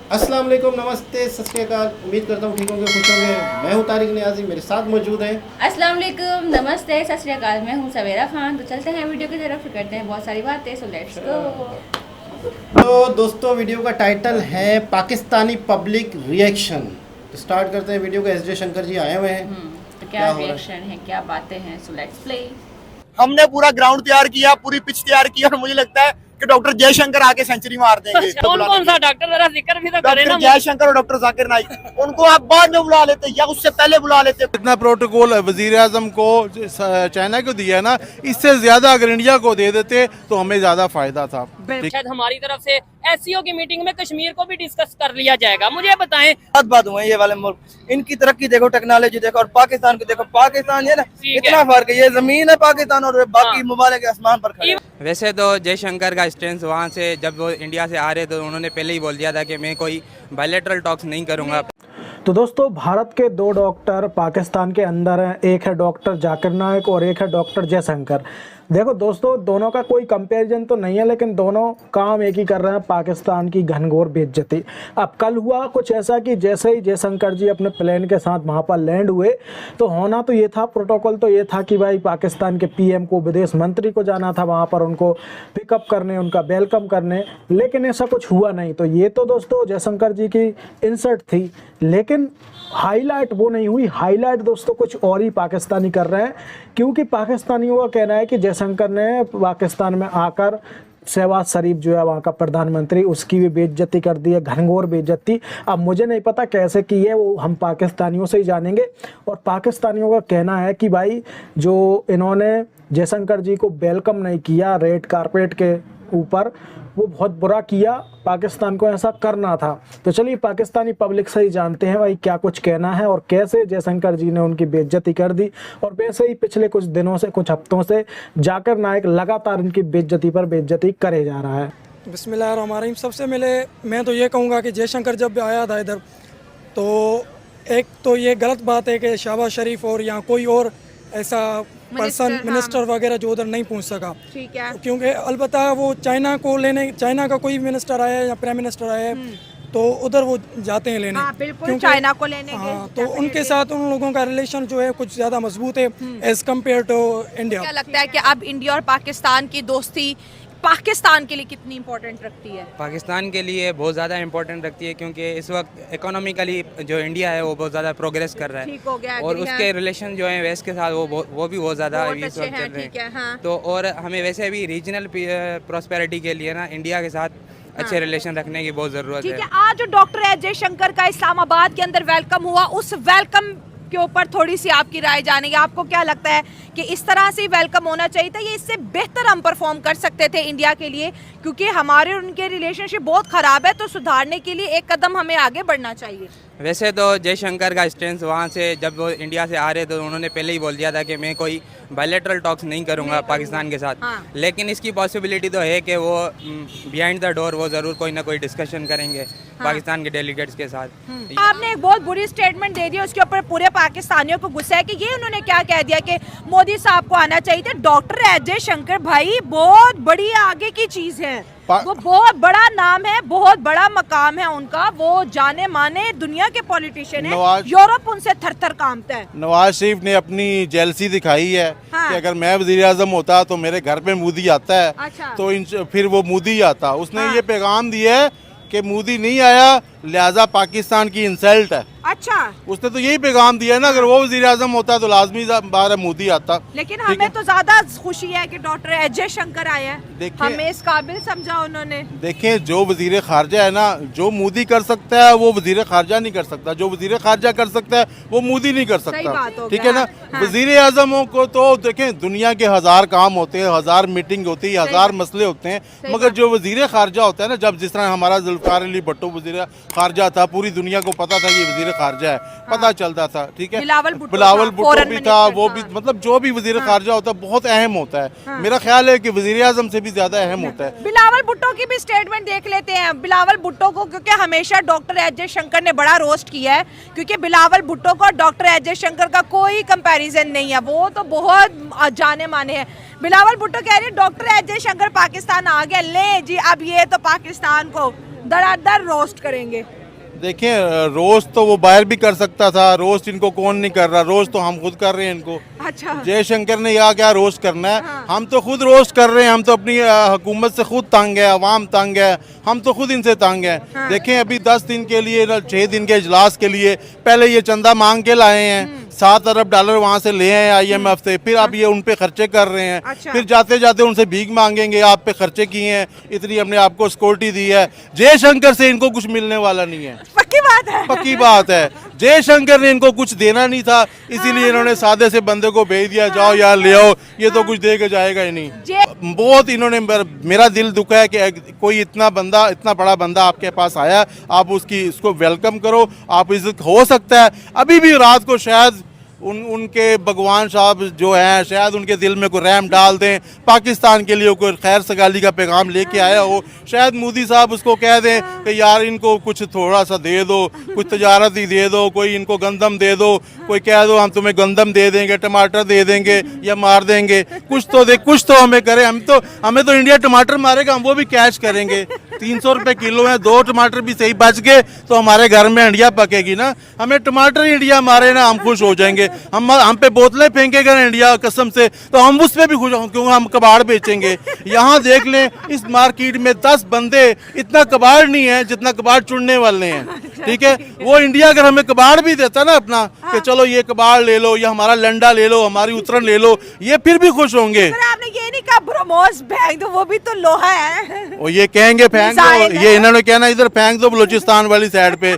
अस्सलाम वालेकुम, नमस्ते, सत श्री अकाल। उम्मीद करता हूँ ठीक होंगे, खुश होंगे। मैं हूँ तारिक नियाजी, मेरे साथ मौजूद हैं। अस्सलाम वालेकुम, नमस्ते, सत श्री अकाल। मैं हूँ सवेरा खान। तो चलते हैं वीडियो की तरफ, करते हैं बहुत सारी बातें। So let's go. तो दोस्तों, वीडियो का टाइटल है पाकिस्तानी पब्लिक रिएक्शन। तो स्टार्ट करते हैं वीडियो को। एस जे शंकर जी आए हुए हैं। तो क्या रिएक्शन है, क्या बातें हैं? So let's play. हमने पूरा ग्राउंड तैयार किया, पूरी पिच तैयार की और मुझे लगता है कि डॉक्टर जयशंकर आके सेंचुरी मार देंगे। कौन कौन सा डॉक्टर, जरा जिक्र भी तो करें ना। डॉक्टर जयशंकर और डॉक्टर जाकिर नाइक, उनको आप बाद में बुला लेते या उससे पहले बुला लेते। इतना प्रोटोकॉल वजीर आजम को चाइना को दिया ना, इससे ज्यादा अगर इंडिया को दे देते तो हमें ज्यादा फायदा था। शायद हमारी तरफ से एससीओ की मीटिंग में कश्मीर को भी डिस्कस कर लिया जाएगा। मुझे बताएं, बात हुए ये वाले मुल्क, इनकी तरक्की देखो, टेक्नोलॉजी देखो, और पाकिस्तान को देखो। पाकिस्तान है ना, इतना फर्क है। ये जमीन है पाकिस्तान और बाकी मुबारक आसमान पर खड़े। वैसे तो जयशंकर का स्टैंड वहाँ से जब वो इंडिया से आ रहे तो उन्होंने पहले ही बोल दिया था कि मैं कोई बायलैटरल टॉक्स नहीं करूँगा। तो दोस्तों, भारत के दो डॉक्टर पाकिस्तान के अंदर हैं। एक है डॉक्टर जाकिर नाइक और एक है डॉक्टर जयशंकर। देखो दोस्तों, दोनों का कोई कंपैरिजन तो नहीं है, लेकिन दोनों काम एक ही कर रहे हैं, पाकिस्तान की घनघोर बेइज्जती। अब कल हुआ कुछ ऐसा कि जैसे ही जयशंकर जी अपने प्लेन के साथ वहाँ पर लैंड हुए तो होना तो ये था, प्रोटोकॉल तो ये था कि भाई पाकिस्तान के पीएम को, विदेश मंत्री को जाना था वहाँ पर उनको पिकअप करने, उनका वेलकम करने, लेकिन ऐसा कुछ हुआ नहीं। तो ये तो दोस्तों जयशंकर जी की इंसल्ट थी, लेकिन हाईलाइट वो नहीं हुई। हाईलाइट दोस्तों कुछ और ही पाकिस्तानी कर रहे हैं, क्योंकि पाकिस्तानियों का कहना है कि जयशंकर ने पाकिस्तान में आकर शहबाज शरीफ जो है वहाँ का प्रधानमंत्री, उसकी भी बेइज्जती कर दी है, घनघोर बेइज्जती। अब मुझे नहीं पता कैसे की है, वो हम पाकिस्तानियों से ही जानेंगे। और पाकिस्तानियों का कहना है कि भाई जो इन्होंने जयशंकर जी को वेलकम नहीं किया रेड कारपेट के ऊपर, वो बहुत बुरा किया, पाकिस्तान को ऐसा करना था। तो चलिए पाकिस्तानी पब्लिक से ही जानते हैं भाई क्या कुछ कहना है और कैसे जयशंकर जी ने उनकी बेइज्जती कर दी। और वैसे ही पिछले कुछ दिनों से, कुछ हफ्तों से जाकिर नाइक लगातार इनकी बेइज्जती पर बेइज्जती करे जा रहा है। बिस्मिल्लाहिर्रहमानिर्रहीम। सबसे पहले मैं तो ये कहूँगा कि जयशंकर जब आया था इधर, तो एक तो ये गलत बात है कि शहबाज शरीफ और या कोई और ऐसा पर्सन, मिनिस्टर वगैरह जो उधर नहीं पहुंच सका। ठीक है, क्योंकि अलबत्ता वो चाइना को लेने, चाइना का कोई मिनिस्टर आया है या प्राइम मिनिस्टर आया है तो उधर वो जाते हैं लेने। बिल्कुल, चाइना को लेने हाँ, तो उनके साथ उन लोगों का रिलेशन जो है कुछ ज़्यादा मजबूत है एज कम्पेयर टू इंडिया। क्या लगता है कि अब इंडिया और पाकिस्तान की दोस्ती पाकिस्तान के लिए कितनी इम्पोर्टेंट रखती है? पाकिस्तान के लिए बहुत ज़्यादा इंपॉर्टेंट रखती है, क्योंकि इस वक्त इकोनॉमिकली जो इंडिया है वो बहुत ज़्यादा प्रोग्रेस कर रहा है। ठीक हो गया, और उसके रिलेशन जो है वेस्ट के साथ वो भी बहुत ज़्यादा इस वक्त चल रहे हैं। हाँ। तो और हमें वैसे भी रीजनल प्रॉस्पेरिटी के लिए ना इंडिया के साथ अच्छे रिलेशन रखने की बहुत ज़रूरत है। ठीक है, आज जो डॉक्टर एस जयशंकर का इस्लामाबाद के अंदर वेलकम हुआ, उस वेलकम के ऊपर थोड़ी सी आपकी राय जानेंगे। आपको क्या लगता है कि इस तरह से वेलकम होना चाहिए था, ये इससे बेहतर हम परफॉर्म कर सकते थे इंडिया के लिए? क्योंकि हमारे और उनके रिलेशनशिप बहुत खराब है, तो सुधारने के लिए एक कदम हमें आगे बढ़ना चाहिए। वैसे तो जयशंकर का स्टैंड वहाँ से जब वो इंडिया से आ रहे तो उन्होंने पहले ही बोल दिया था कि मैं कोई बायलैटरल टॉक्स नहीं करूँगा पाकिस्तान के साथ। हाँ। लेकिन इसकी पॉसिबिलिटी तो है कि वो बिहाइंड द डोर वो ज़रूर कोई ना कोई डिस्कशन करेंगे। हाँ। पाकिस्तान के डेलीगेट्स के साथ। आपने एक बहुत बुरी स्टेटमेंट दे दी, उसके ऊपर पूरे पाकिस्तानियों को गुस्सा है कि ये उन्होंने क्या कह दिया कि मोदी साहब को आना चाहिए था। डॉक्टर एस जयशंकर भाई बहुत बड़ी आगे की चीज है, वो बहुत बड़ा नाम है, बहुत बड़ा मकाम है उनका, वो जाने माने दुनिया के पॉलिटिशियन है, यूरोप उनसे थर थर कांपता है। नवाज शरीफ ने अपनी जेलसी दिखाई है। हाँ। कि अगर मैं वजीर आजम होता तो मेरे घर पे मोदी आता है। अच्छा। तो फिर वो मोदी आता। उसने हाँ। ये पैगाम दिया है कि मोदी नहीं आया लिहाजा पाकिस्तान की इंसल्ट है। अच्छा, उसने तो यही पैगाम दिया है ना, अगर वो वजीर आजम होता तो लाजमी बार मोदी आता। लेकिन हमें तो ज्यादा खुशी है कि डॉक्टर एस जयशंकर आए हैं, हमें इस काबिल समझा उन्होंने। देखें, जो वजीर खारजा है ना, जो मोदी कर सकता है वो वजीर खारजा नहीं कर सकता, जो वजीर खारजा कर सकता है वो मोदी नहीं कर सकता। ठीक है ना। हाँ। वजीर आजमों को तो देखें दुनिया के 1000 काम होते हैं, 1000 मीटिंग होती है, 1000 मसले होते हैं, मगर जो वजीर खारजा होता है ना, जब जिस तरह हमारा जुल्फिकार अली भुट्टो वजीर खारजा था, पूरी दुनिया को पता था ये वजीर खारजा है। हाँ। पता चलता था। ठीक है, बिलावल भुट्टो भी था, वो भी मतलब जो भी वजीर खारजा होता है बहुत अहम होता है। हाँ। मेरा ख्याल है कि वजीर आजम से भी ज्यादा अहम होता है। बिलावल भुट्टो की भी स्टेटमेंट देख लेते हैं। बिलावल भुट्टो को क्योंकि हमेशा डॉक्टर एस जयशंकर ने बड़ा रोस्ट किया है, क्योंकि बिलावल भुट्टो को डॉक्टर एस जयशंकर का कोई कंपैरिजन नहीं है, वो तो बहुत जाने माने हैं। बिलावल भुट्टो कह रहे हैं डॉक्टर एस जयशंकर पाकिस्तान आ गया, ले जी अब ये तो पाकिस्तान को धड़ाधड़ रोस्ट करेंगे? देखिए रोस्ट तो वो बाहर भी कर सकता था, रोस्ट इनको कौन नहीं कर रहा, रोस्ट तो हम खुद कर रहे हैं इनको। अच्छा, जयशंकर ने यहाँ क्या रोस्ट करना है, हम तो खुद रोस्ट कर रहे हैं, हम तो अपनी हुकूमत से खुद तंग है, अवाम तंग है, हम तो खुद इनसे तंग है। देखें अभी 10 दिन के लिए 6 दिन के इजलास के लिए पहले ये चंदा मांग के लाए हैं, 7 अरब डॉलर वहाँ से ले आए IMF से, फिर अब ये उन पे खर्चे कर रहे हैं। अच्छा। फिर जाते जाते उनसे भीख मांगेंगे, आप पे खर्चे किए हैं, इतनी हमने आपको सिक्योरिटी दी है। जयशंकर से इनको कुछ मिलने वाला नहीं है, पक्की बात है। पक्की बात है। जयशंकर ने इनको कुछ देना नहीं था, इसीलिए इन्होंने सादे से बंदे को भेज दिया, जाओ यार ले आओ, ये तो कुछ दे के जाएगा ही नहीं। बहुत इन्होंने, मेरा दिल दुखा है कि कोई इतना बंदा, इतना बड़ा बंदा आपके पास आया, आप उसको वेलकम करो, आप इज्जत हो सकता है। अभी भी रात को शायद उनके भगवान साहब जो हैं शायद उनके दिल में कोई रहम डाल दें, पाकिस्तान के लिए कोई खैर सगाली का पैगाम लेके आया हो, शायद मोदी साहब उसको कह दें कि यार इनको कुछ थोड़ा सा दे दो, कुछ तजारत ही दे दो, कोई इनको गंदम दे दो, कोई कह दो हम तुम्हें गंदम दे देंगे, टमाटर दे देंगे या मार देंगे, कुछ तो हमें करें। हमें तो इंडिया टमाटर मारेगा, हम वो भी कैच करेंगे। 300 रुपए किलो है, 2 टमाटर भी सही बच गए तो हमारे घर में इंडिया पकेगी ना। हमें टमाटर इंडिया मारे ना, हम खुश हो जाएंगे। हम पे बोतलें फेंकेगा इंडिया कसम से तो हम उस पे भी खुश होंगे, क्योंकि हम कबाड़ बेचेंगे। यहाँ देख लें इस मार्केट में 10 बंदे, इतना कबाड़ नहीं है जितना कबाड़ चुनने वाले हैं, ठीक है। वो इंडिया अगर हमें कबाड़ भी देता ना अपना कि चलो ये कबाड़ ले लो या हमारा लंडा ले लो, हमारी उतरन ले लो, ये फिर भी खुश होंगे। आपने ये नहीं कहा ब्रह्मोस फेंक दो, वो भी तो लोहा है। और ये कहेंगे फेंक दो, ये इन्होंने कहना इधर फेंक दो बलूचिस्तान वाली साइड पे,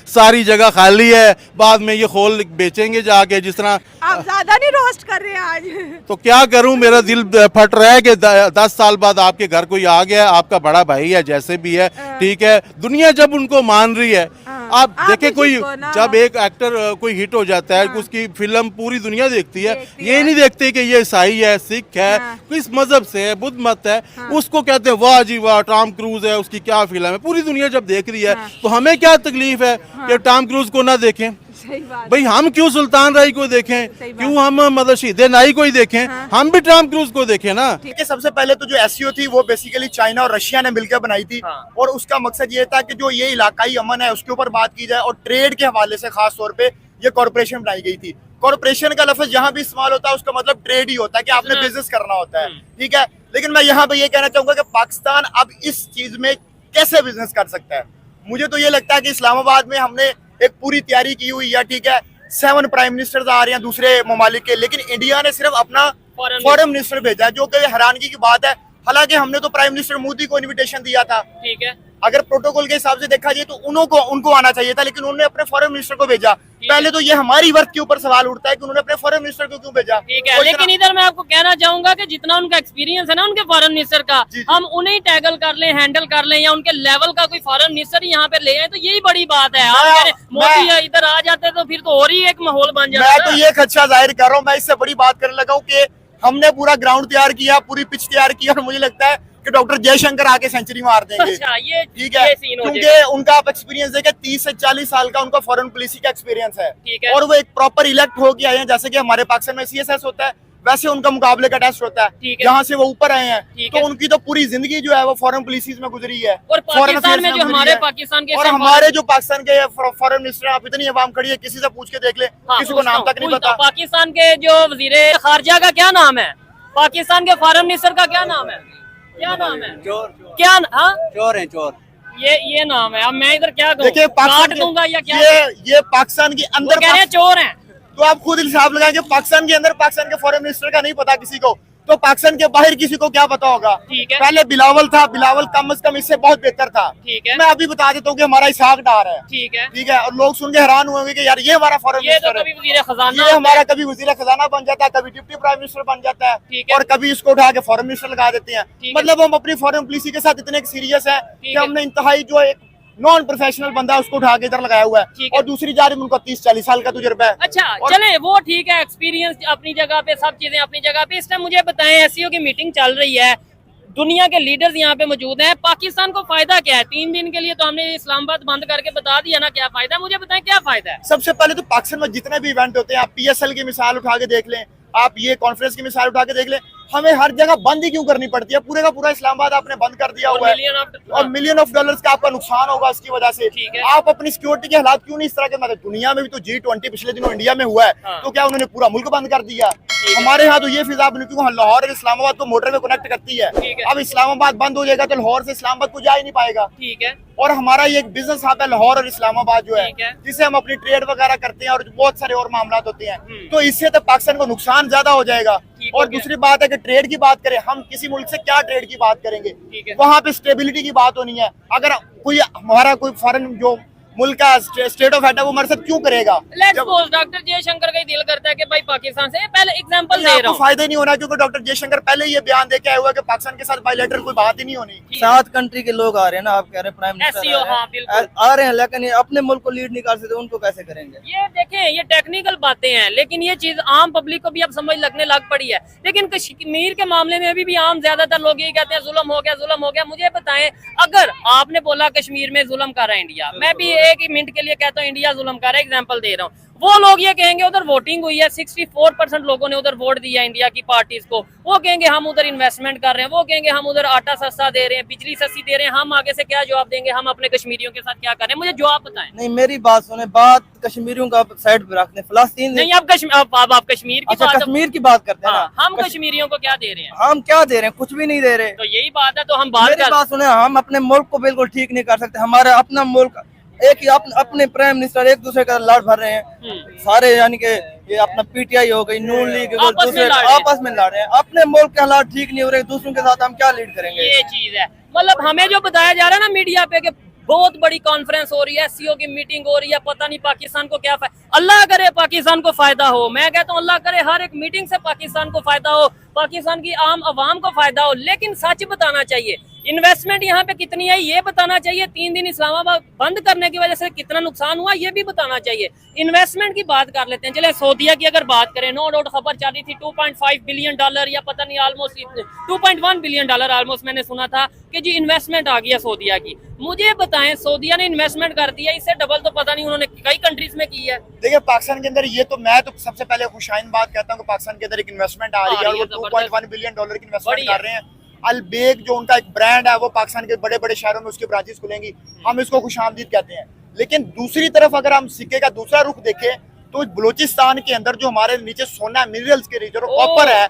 सारी जगह खाली है, बाद में ये खोल बेचेंगे जाके। जिस तरह आप ज्यादा नहीं रोस्ट कर रहे हैं आज। तो क्या करूं, मेरा दिल फट रहा है कि 10 साल बाद आपके घर कोई आ गया, आपका बड़ा भाई है जैसे भी है, ठीक है, दुनिया जब उनको मान रही है। आप देखें कोई जब एक एक्टर कोई हिट हो जाता है, उसकी फिल्म पूरी दुनिया देखती है, ये नहीं देखते कि ये ईसाई है, सिख है, किस मजहब से है, बुद्ध मत है, उसको कहते हैं वाह जी वाह टॉम क्रूज है, उसकी क्या फिल्म है। पूरी दुनिया जब देख रही है तो हमें क्या तकलीफ है कि टॉम क्रूज को ना देखें। भाई हम क्यों सुल्तान राय को देखें, क्यों हम मतलब शीदे नाई को ही देखें, हम भी टॉम क्रूज को देखें ना। ठीक है, सबसे पहले तो जो एससीओ थी वो बेसिकली चाइना और रशिया ने मिलकर बनाई थी, और उसका मकसद ये था कि जो ये इलाकाई अमन है उसके ऊपर बात की जाए, और ट्रेड के हवाले से खास तौर पे ये कॉर्पोरेशन बनाई गई थी। कॉर्पोरेशन का लफ्ज जहाँ भी इस्तेमाल होता है उसका मतलब ट्रेड ही होता है कि आपने बिजनेस करना होता है, ठीक है। लेकिन मैं यहाँ पे ये कहना चाहूंगा कि पाकिस्तान अब इस चीज में कैसे बिजनेस कर सकता है। मुझे तो ये लगता है कि इस्लामाबाद में हमने एक पूरी तैयारी की हुई है, ठीक है, 7 प्राइम मिनिस्टर्स आ रहे हैं दूसरे ममालिक के, लेकिन इंडिया ने सिर्फ अपना फॉरेन मिनिस्टर भेजा है, जो कि हैरानगी की बात है। हालांकि हमने तो प्राइम मिनिस्टर मोदी को इनविटेशन दिया था, ठीक है, अगर प्रोटोकॉल के हिसाब से देखा जाए तो उनको आना चाहिए था, लेकिन उन्होंने अपने फॉरेन मिनिस्टर को भेजा। पहले तो ये हमारी वर्क के ऊपर सवाल उठता है कि उन्होंने अपने फॉरेन मिनिस्टर को क्यों भेजा। ठीक है, लेकिन इधर मैं आपको कहना चाहूंगा कि जितना उनका एक्सपीरियंस है ना उनके फॉरेन मिनिस्टर का, हम उन्हें टैगल कर लें, हैंडल कर लें, या उनके लेवल का कोई फॉरेन मिनिस्टर यहाँ पे ले आए, तो यही बड़ी बात है। मोदी इधर आ जाते तो फिर तो और ही एक माहौल बन जाता। मैं तो ये खदशा जाहिर कर रहा हूँ, मैं इससे बड़ी बात करने लगा हूँ कि हमने पूरा ग्राउंड तैयार किया, पूरी पिच तैयार की, और मुझे लगता है कि डॉक्टर जयशंकर आके सेंचुरी मार देंगे। अच्छा, ये ठीक है, क्योंकि उनका आप एक्सपीरियंस देखें, 30 से 40 साल का उनका फॉरेन पॉलिसी का एक्सपीरियंस है, और वो एक प्रॉपर इलेक्ट हो के आए हैं, जैसे कि हमारे पाकिस्तान में CSS होता है वैसे उनका मुकाबले का टेस्ट होता है, जहाँ से वो ऊपर आए हैं। तो उनकी तो पूरी जिंदगी जो है वो फॉरेन पॉलिसीज में गुजरी है, और पाकिस्तान में जो हमारे पाकिस्तान के, और हमारे जो पाकिस्तान के फॉरेन मिनिस्टर, आप इतनी आवाम खड़ी है, किसी से पूछ के देख ले, किसी को नाम तक नहीं पता। पाकिस्तान के जो वजीरे खारजा का क्या नाम है, पाकिस्तान के फॉरेन मिनिस्टर का क्या नाम है, क्या नाम है, क्या चोर है, चोर, ये नाम है। अब मैं इधर क्या देखिए काट दूंगा या क्या, ये पाकिस्तान के अंदर कह रहे हैं चोर हैं, तो आप खुद हिसाब लगाएंगे। पाकिस्तान के अंदर पाकिस्तान के फॉरेन मिनिस्टर का नहीं पता किसी को, तो पाकिस्तान के बाहर किसी को क्या पता होगा। ठीक है, पहले बिलावल था, बिलावल कम से कम इससे बहुत बेहतर था। ठीक है, मैं अभी बता देता हूँ कि हमारा इसहाक डार है। ठीक है, ठीक है, और लोग सुन के हैरान हुए कि यार ये हमारा फॉरेन मिनिस्टर है, ये हमारा कभी वजीर खजाना बन जाता है, कभी डिप्टी प्राइम मिनिस्टर बन जाता है, और कभी इसको उठा के फॉरेन मिनिस्टर लगा देते हैं। मतलब हम अपनी फॉरेन पॉलिसी के साथ इतने सीरियस है कि हमने इंतहाई जो एक नॉन प्रोफेशनल बंदा उसको उठा के इधर लगाया हुआ है, और दूसरी जानिब उनका 30-40 साल का तजुर्बा है। अच्छा, चले वो ठीक है, एक्सपीरियंस अपनी जगह पे, सब चीजें अपनी जगह पे। इस टाइम मुझे बताएं, एससीओ की मीटिंग चल रही है, दुनिया के लीडर्स यहाँ पे मौजूद हैं, पाकिस्तान को फायदा क्या है? 3 दिन के लिए तो हमने इस्लामाबाद बंद करके बता दिया ना, क्या फायदा है, मुझे बताएं क्या फायदा है। सबसे पहले तो पाकिस्तान में जितने भी इवेंट होते हैं, आप PSL की मिसाल उठा के देख लें, आप ये कॉन्फ्रेंस की मिसाल उठा के देख लें, हमें हर जगह बंद ही क्यों करनी पड़ती है? पूरे का पूरा इस्लामाबाद आपने बंद कर दिया हुआ है और मिलियन ऑफ डॉलर्स का आपका नुकसान होगा इसकी वजह से। आप अपनी सिक्योरिटी के हालात क्यों नहीं इस तरह के? मतलब दुनिया में भी तो G20 पिछले दिनों इंडिया में हुआ है, तो क्या उन्होंने पूरा मुल्क बंद कर दिया? हमारे यहाँ तो ये फिजा बनी, क्योंकि लाहौर और इस्लामाबाद को मोटर में कनेक्ट करती है। अब इस्लामाबाद बंद हो जाएगा तो लाहौर से इस्लामाबाद को जा ही नहीं पाएगा। ठीक है। और हमारा ये एक बिजनेस हब है लाहौर और इस्लामाबाद जो है, जिसे हम अपनी ट्रेड वगैरह करते हैं और बहुत सारे और मामला होते हैं, तो इससे तो पाकिस्तान को नुकसान ज्यादा हो जाएगा। और दूसरी बात है कि ट्रेड की बात करें, हम किसी मुल्क से क्या ट्रेड की बात करेंगे? वहाँ पे स्टेबिलिटी की बात होनी है। अगर कोई हमारा कोई फॉरेन जो मुल्क का स्टेट ऑफ है वो हमारे साथ क्यों करेगा? डॉक्टर जयशंकर का ही दिल करता है कि भाई पाकिस्तान से, पहले एग्जांपल दे रहा हूं, फायदा नहीं होना, क्योंकि डॉक्टर जयशंकर पहले ये बयान दे के आए हुए कि पाकिस्तान के साथ बायलैटरल कोई बात ही नहीं होनी। 7 कंट्री के लोग आ रहे हैं ना, आप कह रहे हैं प्राइम मिनिस्टर आ रहे हैं, लेकिन ये अपने मुल्क को लीड नहीं कर सकते, उनको कैसे करेंगे? ये देखें, ये टेक्निकल बातें हैं, लेकिन ये चीज आम पब्लिक को भी अब समझ लगने लग पड़ी है। लेकिन कश्मीर के मामले में भी आम ज्यादातर लोग यही कहते हैं जुल्म हो गया, जुल्म हो गया। मुझे बताएं, अगर आपने बोला कश्मीर में जुल्म कर रहा है इंडिया, मैं भी एक ही मिनट के लिए कहता हूँ इंडिया जुल्म कर रहा है, एग्जांपल दे रहा हूँ, वो लोग ये कहेंगे उधर वोटिंग हुई है, 64% लोगों ने उधर वोट दिया इंडिया की पार्टीज को, वो कहेंगे हम उधर इन्वेस्टमेंट कर रहे हैं, वो कहेंगे हम उधर आटा सस्ता दे रहे हैं, बिजली सस्ती दे रहे हैं। हम आगे से क्या जवाब देंगे? हम अपने कश्मीरियों के साथ क्या करें? मुझे जवाब बताएं। नहीं, मेरी बात सुने, बात कश्मीरियों का साइड पे रखते हैं, फलस्तीन नहीं, आप कश्मीर की बात, कश्मीर की बात करते हैं ना, हम कश्मीरियों को क्या दे रहे हैं? हम क्या दे रहे हैं? कुछ भी नहीं दे रहे। तो यही बात है, तो हम बात सुने, हम अपने मुल्क को बिल्कुल ठीक नहीं कर सकते। हमारा अपना मुल्क, एक ही अपने प्राइम मिनिस्टर एक दूसरे का लड़ भर रहे हैं सारे, यानी कि ये अपना PTI हो गई, नून लीग, दूसरे आपस में लड़ रहे हैं। अपने मुल्क के हालात ठीक नहीं हो रहे, दूसरों के साथ हम क्या लीड करेंगे? ये चीज है। मतलब हमें जो बताया जा रहा है ना मीडिया पे कि बहुत बड़ी कॉन्फ्रेंस हो रही है, SCO की मीटिंग हो रही है, पता नहीं पाकिस्तान को क्या अल्लाह करे पाकिस्तान को फायदा हो। मैं कहता हूँ अल्लाह करे हर एक मीटिंग से पाकिस्तान को फायदा हो, पाकिस्तान की आम आवाम को फायदा हो, लेकिन सच बताना चाहिए। इन्वेस्टमेंट यहाँ पे कितनी है ये बताना चाहिए। 3 दिन इस्लामाबाद बंद करने की वजह से कितना नुकसान हुआ ये भी बताना चाहिए। इन्वेस्टमेंट की बात कर लेते हैं। चले सऊदीया की अगर बात करें, नो डाउट खबर चल रही थी $2.5 बिलियन या पता नहीं ऑलमोस्ट $2.1 बिलियन ऑलमोस्ट मैंने सुना था कि जी इन्वेस्टमेंट आ गया सऊदीया की। मुझे बताएं, सऊदीया ने इन्वेस्टमेंट कर दिया, इससे डबल तो पता नहीं उन्होंने कई कंट्रीज में की है। देखिए पाकिस्तान के अंदर ये तो मैं तो सबसे पहले खुशाइन बात कहता हूँ कि पाकिस्तान के अंदर एक इन्वेस्टमेंट आ रही है और वो $2.1 बिलियन की इन्वेस्टमेंट कर रहे हैं। अलबेग जो उनका एक ब्रांड है वो पाकिस्तान के बड़े बड़े शहरों में उसकी ब्रांचेस खुलेंगी, हम इसको खुशामदीद कहते हैं। लेकिन दूसरी तरफ अगर हम सिक्के का दूसरा रुख देखें तो बलूचिस्तान के अंदर जो हमारे नीचे सोना मिनरल्स के रिजर्व कॉपर है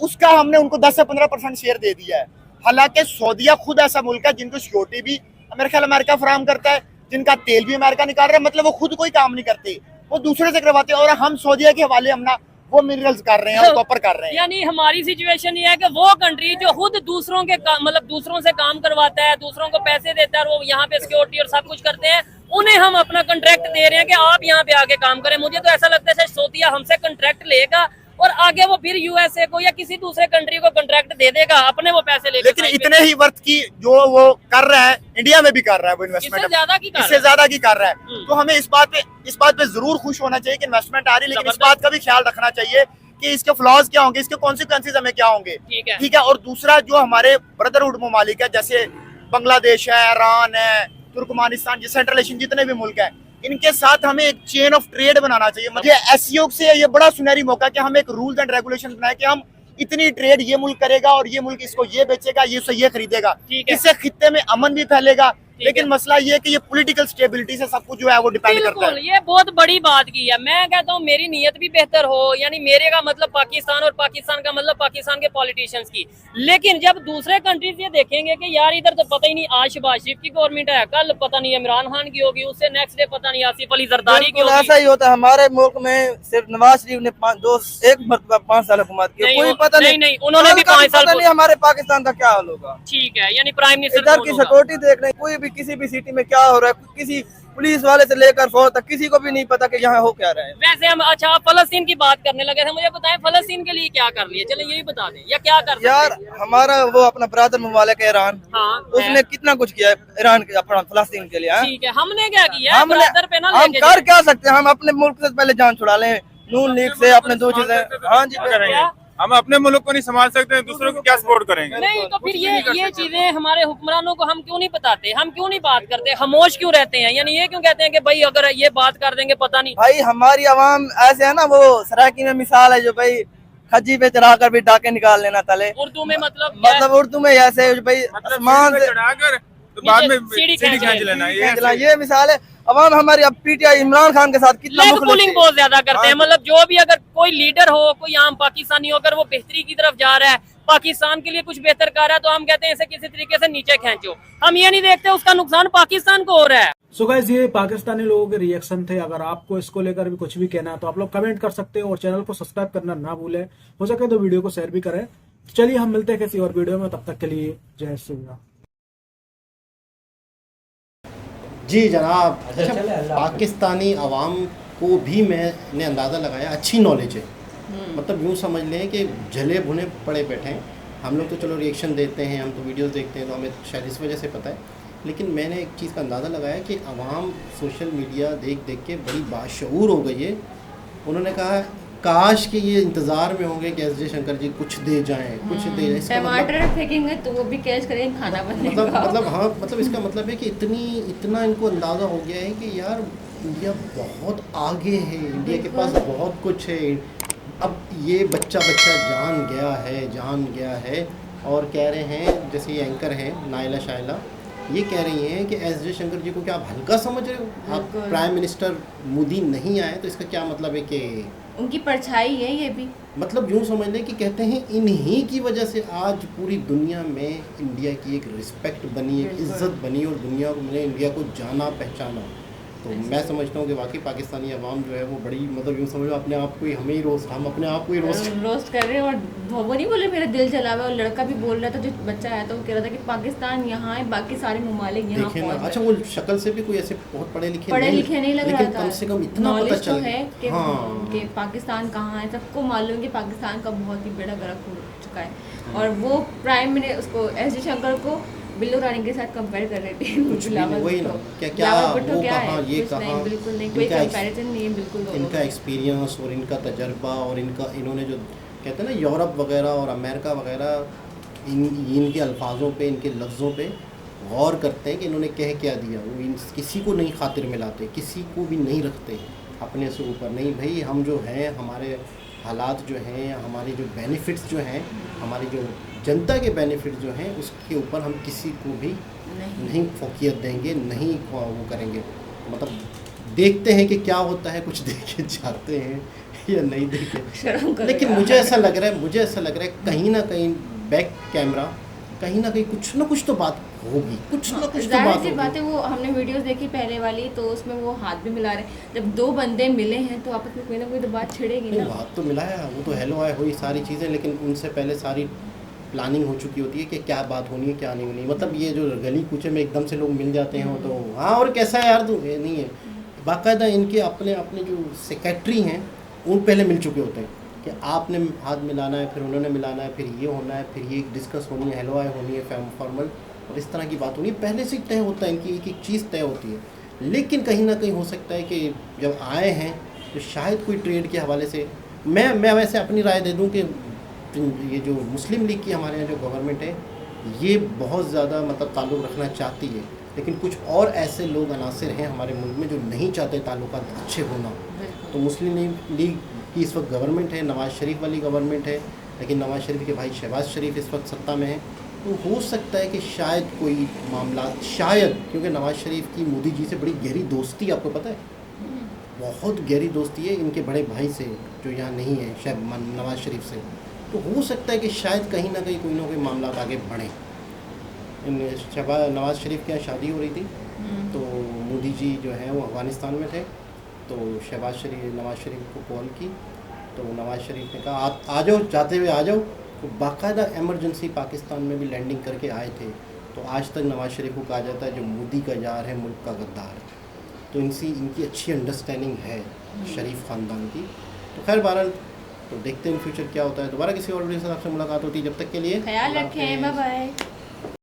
उसका हमने उनको 10 से 15% शेयर दे दिया है। हालांकि सऊदीया खुद ऐसा मुल्क है जिनको सिक्योरिटी भी मेरे ख्याल अमेरिका फराहम करता है, जिनका तेल भी अमेरिका निकाल रहा है, मतलब वो खुद कोई काम नहीं करते, वो दूसरे से करवाते हैं। और हम सऊदीया के हवाले हमना वो मिनरल्स कर रहे हैं और कॉपर कर रहे हैं। यानी हमारी सिचुएशन ये है कि वो कंट्री जो खुद दूसरों के मतलब दूसरों से काम करवाता है, दूसरों को पैसे देता है और वो यहाँ पे सिक्योरिटी और सब कुछ करते हैं, उन्हें हम अपना कॉन्ट्रैक्ट दे रहे हैं कि आप यहाँ पे आके काम करें। मुझे तो ऐसा लगता है सऊदीया हमसे कॉन्ट्रैक्ट लेगा और आगे वो फिर USA को या किसी दूसरे कंट्री को कॉन्ट्रैक्ट दे देगा अपने वो पैसे लेके। लेकिन इतने ही वर्थ की जो वो कर रहा है इंडिया में भी कर रहा है वो इन्वेस्टमेंट, इससे ज्यादा की कर रहा है। तो हमें इस बात पे जरूर खुश होना चाहिए कि इन्वेस्टमेंट आ रही है, लेकिन इस बात का भी ख्याल रखना चाहिए कि इसके फ्लॉज क्या होंगे, इसके कॉन्सिक्वेंसेज हमें क्या होंगे। ठीक है। और दूसरा जो हमारे ब्रदरहुड ममालिक है जैसे बांग्लादेश है, ईरान है, तुर्कमानिस्तान, सेंट्रल एशियन जितने भी मुल्क है, इनके साथ हमें एक चेन ऑफ ट्रेड बनाना चाहिए। मुझे SCO से ये बड़ा सुनहरी मौका कि हम एक रूल्स एंड रेगुलेशन बनाए कि हम इतनी ट्रेड ये मुल्क करेगा और ये मुल्क इसको ये बेचेगा, ये उससे ये खरीदेगा, इससे खित्ते में अमन भी फैलेगा। लेकिन मसला ये है कि ये पॉलिटिकल स्टेबिलिटी से सब कुछ जो है वो डिपेंड करता है। ये बहुत बड़ी बात की है। मैं कहता हूँ मेरी नीयत भी बेहतर हो, यानी मेरे का मतलब पाकिस्तान और पाकिस्तान का मतलब पाकिस्तान के पॉलिटिशियंस की। लेकिन जब दूसरे कंट्रीज ये देखेंगे कि यार इधर तो पता ही नहीं आज शहबाज शरीफ की गवर्नमेंट है, कल पता नहीं इमरान खान की होगी, उससे नेक्स्ट डे पता नहीं आसिफ अली जरदारी की होगी। ऐसा ही होता है हमारे मुल्क में, सिर्फ नवाज शरीफ ने 5 साल हुकूमत की, कोई पता नहीं उन्होंने भी 5 साल। हमारे पाकिस्तान का क्या हाल होगा? ठीक है, यानी प्राइम मिनिस्टर इधर की सिक्योरिटी देख रहे, कोई भी किसी भी सिटी में क्या हो रहा है, किसी पुलिस वाले से लेकर फौज तक किसी को भी नहीं पता कि यहाँ हो क्या रहा है। वैसे हम अच्छा फलस्तीन की बात करने लगे थे, मुझे बताएं फलस्तीन के लिए क्या कर लिया, चले यही बता दें या क्या कर यार हमारा वो अपना ब्रदर ममालिक है ईरान, उसने कितना कुछ किया है ईरान के अपना फलस्तीन के लिए। ठीक है, हमने क्या किया? हम कर क्या सकते हैं? हम अपने मुल्क से पहले जान छुड़ा लें, नून लीग से अपने 2 चीजें। हाँ जी, हम अपने मुल्क को नहीं संभाल सकते, दूसरों को क्या सपोर्ट करेंगे? नहीं तो फिर ये चीजें हमारे हुक्मरानों को हम क्यों नहीं बताते, हम क्यों नहीं बात करते, खामोश क्यों रहते हैं? यानी ये क्यों कहते हैं कि भाई अगर ये बात कर देंगे पता नहीं। भाई हमारी आवाम ऐसे है ना, वो सराकी में मिसाल है जो भाई खजी पे चढ़ा कर भी डाके निकाल लेना तले। उर्दू में मतलब उर्दू में ऐसे भाई आसमान से चढ़ाकर बाद में सीढ़ी खींच लेना, ये मिसाल है। अवाम हमारी अब पीटीआई इमरान खान के साथ कितना लेग पुलिंग बहुत ज्यादा करते हैं। मतलब जो भी अगर कोई लीडर हो, कोई आम पाकिस्तानी हो, अगर वो बेहतरी की तरफ जा रहा है, पाकिस्तान के लिए कुछ बेहतर कर रहा है, तो हम कहते हैं इसे किसी तरीके से नीचे खींचो। हम ये नहीं देखते उसका नुकसान पाकिस्तान को हो रहा है। सो गाइस, ये पाकिस्तानी लोगों के रिएक्शन थे। अगर आपको इसको लेकर भी कुछ भी कहना है तो आप लोग कमेंट कर सकते हो और चैनल को सब्सक्राइब करना ना भूलें। हो सके तो वीडियो को शेयर भी करें। चलिए हम मिलते हैं किसी और वीडियो में, तब तक के लिए जय श्री राम। जी जनाब, अच्छा पाकिस्तानी अवाम को भी मैंने अंदाज़ा लगाया अच्छी नॉलेज है। मतलब यूँ समझ लें कि जले भुने पड़े बैठे हैं। हम लोग तो चलो रिएक्शन देते हैं, हम तो वीडियोस देखते हैं, तो हमें शायद इस वजह से पता है। लेकिन मैंने एक चीज़ का अंदाज़ा लगाया कि अवाम सोशल मीडिया देख देख के बड़ी बाशऊर हो गई है। उन्होंने कहा काश कि ये इंतज़ार में होंगे कि एस जयशंकर जी कुछ दे जाएं, कुछ दे जाएं। टमाटर फेंकेंगे तो वो भी कैच करेंगे, खाना बनेगा। मतलब हाँ, मतलब इसका मतलब है कि इतना इनको अंदाज़ा हो गया है कि यार इंडिया बहुत आगे है, इंडिया के पास बहुत कुछ है। अब ये बच्चा जान गया है और कह रहे हैं, जैसे ये एंकर हैं नाइला शाइला, ये कह रही हैं कि एस जयशंकर जी को क्या आप हल्का समझ रहे हो? आप प्राइम मिनिस्टर मोदी नहीं आए तो इसका क्या मतलब है कि उनकी परछाई है ये भी। मतलब यूँ समझ लें कि कहते हैं इन्हीं की वजह से आज पूरी दुनिया में इंडिया की एक रिस्पेक्ट बनी, एक इज्जत बनी और दुनिया को मैंने इंडिया को जाना पहचाना। तो मैं समझता हूँ कि वाकई पाकिस्तानी अवाम जो है वो बड़ी, मतलब यूँ समझो अपने आप को ही हम अपने आप को ही रोस्ट कर रहे हैं। और वो नहीं बोले मेरा दिल जला हुआ, और लड़का भी बोल रहा था, जो बच्चा आया था वो कह रहा था कि पाकिस्तान यहाँ है, बाकी सारे ममालिक यहाँ देखिए ना। अच्छा, वो शक्ल से भी कोई ऐसे बहुत पढ़े लिखे नहीं लग रहा था, कम से कम इतना पता चल है कि पाकिस्तान कहाँ है। सबको मालूम कि पाकिस्तान का बहुत ही बड़ा गर्क हो चुका है। और वो प्राइम मिनिस्टर उसको एस जयशंकर को बिल्लू रानी के साथ कंपेयर कर रहे थे। वही ना, क्या वो कहाँ, ये कहाँ, बिल्कुल नहीं, कोई कंपैरिजन नहीं है बिल्कुल। इनका एक्सपीरियंस और इनका तजर्बा और इन्होंने जो कहते हैं ना यूरोप वगैरह और अमेरिका वगैरह, इनके अल्फाजों पे, इनके लफ्ज़ों पे गौर करते हैं कि इन्होंने कह क्या दिया। वो किसी को नहीं खातिर मिलाते, किसी को भी नहीं रखते अपने से ऊपर। नहीं भाई, हम जो हैं, हमारे हालात जो हैं, हमारे जो बेनिफिट्स जो हैं, हमारी जो जनता के बेनिफिट जो हैं, उसके ऊपर हम किसी को भी नहीं फोकियत देंगे, नहीं वो करेंगे। मतलब देखते हैं कि क्या होता है, कुछ देखे जाते हैं या नहीं देखे। लेकिन मुझे ऐसा लग रहा है कहीं ना कहीं बैक कैमरा कहीं ना कहीं कुछ ना कुछ तो बात होगी, कुछ ना कुछ तो बात है। वो हमने वीडियोस देखी पहले वाली, तो उसमें वो हाथ भी मिला रहे। जब दो बंदे मिले हैं तो आपस में कोई ना कोई तो बात छिड़ेगी ना। बात तो मिलाया, वो तो हेलो आए हुई सारी चीज़ें, लेकिन उनसे पहले सारी प्लानिंग हो चुकी होती है कि क्या बात होनी है, क्या नहीं होनी। मतलब ये जो गली कूचे में एकदम से लोग मिल जाते हैं, तो हाँ और कैसा है यार तू, ये नहीं है। बाकायदा इनके अपने जो सेक्रेटरी हैं उन पहले मिल चुके होते हैं कि आपने हाथ मिलाना है, फिर उन्होंने मिलाना है, फिर ये होना है, फिर ये डिस्कस होनी है, हेलो आए होनी है, फॉर्मल, और इस तरह की बात होनी है। पहले से तय होता है, इनकी एक एक चीज़ तय होती है। लेकिन कहीं ना कहीं हो सकता है कि जब आए हैं तो शायद कोई ट्रेड के हवाले से, मैं वैसे अपनी राय दे दूं कि ये जो मुस्लिम लीग की हमारे यहाँ जो गवर्नमेंट है, ये बहुत ज़्यादा मतलब ताल्लुक़ रखना चाहती है, लेकिन कुछ और ऐसे लोग अनासिर हैं हमारे मुल्क में जो नहीं चाहते ताल्लुकात अच्छे होना। तो मुस्लिम लीग की इस वक्त गवर्नमेंट है, नवाज़ शरीफ वाली गवर्नमेंट है, लेकिन नवाज़ शरीफ के भाई शहबाज शरीफ इस वक्त सत्ता में है। तो हो सकता है कि शायद कोई मामला, शायद क्योंकि नवाज़ शरीफ की मोदी जी से बड़ी गहरी दोस्ती, आपको पता है, बहुत गहरी दोस्ती है इनके बड़े भाई से जो यहाँ नहीं है, नवाज़ शरीफ से। तो हो सकता है कि शायद कहीं ना कोई मामला आगे बढ़े। नवाज़ शरीफ के यहाँ शादी हो रही थी, तो मोदी जी जो है वो अफ़गानिस्तान में थे, तो नवाज़ शरीफ को कॉल की, तो नवाज़ शरीफ ने कहा आप आ जाओ, जाते हुए आ जाओ। तो बाकायदा एमरजेंसी पाकिस्तान में भी लैंडिंग करके आए थे। तो आज तक नवाज़ शरीफ को कहा जाता है जो मोदी का यार है, मुल्क का गद्दार है। तो इनकी अच्छी अंडरस्टैंडिंग है शरीफ ख़ानदान की। तो खैर बहरहाल, तो देखते हैं इन फ्यूचर क्या होता है। दोबारा किसी और वीडियो से आपसे मुलाकात होती है, जब तक के लिए ख्याल रखें, बाय बाय।